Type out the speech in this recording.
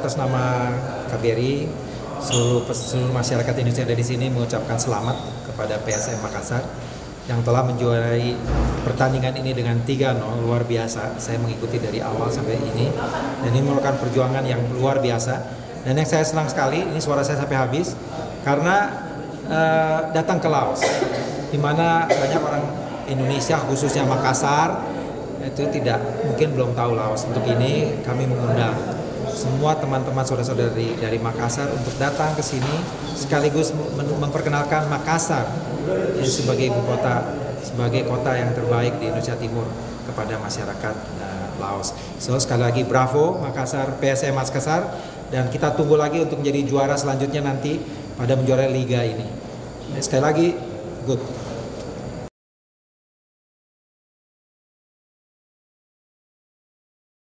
atas nama KBRI, seluruh masyarakat Indonesia yang ada di sini mengucapkan selamat kepada PSM Makassar yang telah menjuarai pertandingan ini dengan 3-0, luar biasa. Saya mengikuti dari awal sampai ini, dan ini merupakan perjuangan yang luar biasa. Dan yang saya senang sekali, ini suara saya sampai habis, karena datang ke Laos, di mana banyak orang Indonesia, khususnya Makassar, itu mungkin belum tahu Laos. Untuk ini kami mengundang semua teman-teman saudara-saudara dari Makassar untuk datang ke sini, sekaligus memperkenalkan Makassar sebagai ibu kota, sebagai kota yang terbaik di Indonesia Timur kepada masyarakat Laos. So sekali lagi bravo Makassar, PSM Makassar, dan kita tunggu lagi untuk menjadi juara selanjutnya nanti pada menjuarai liga ini. Sekali lagi good.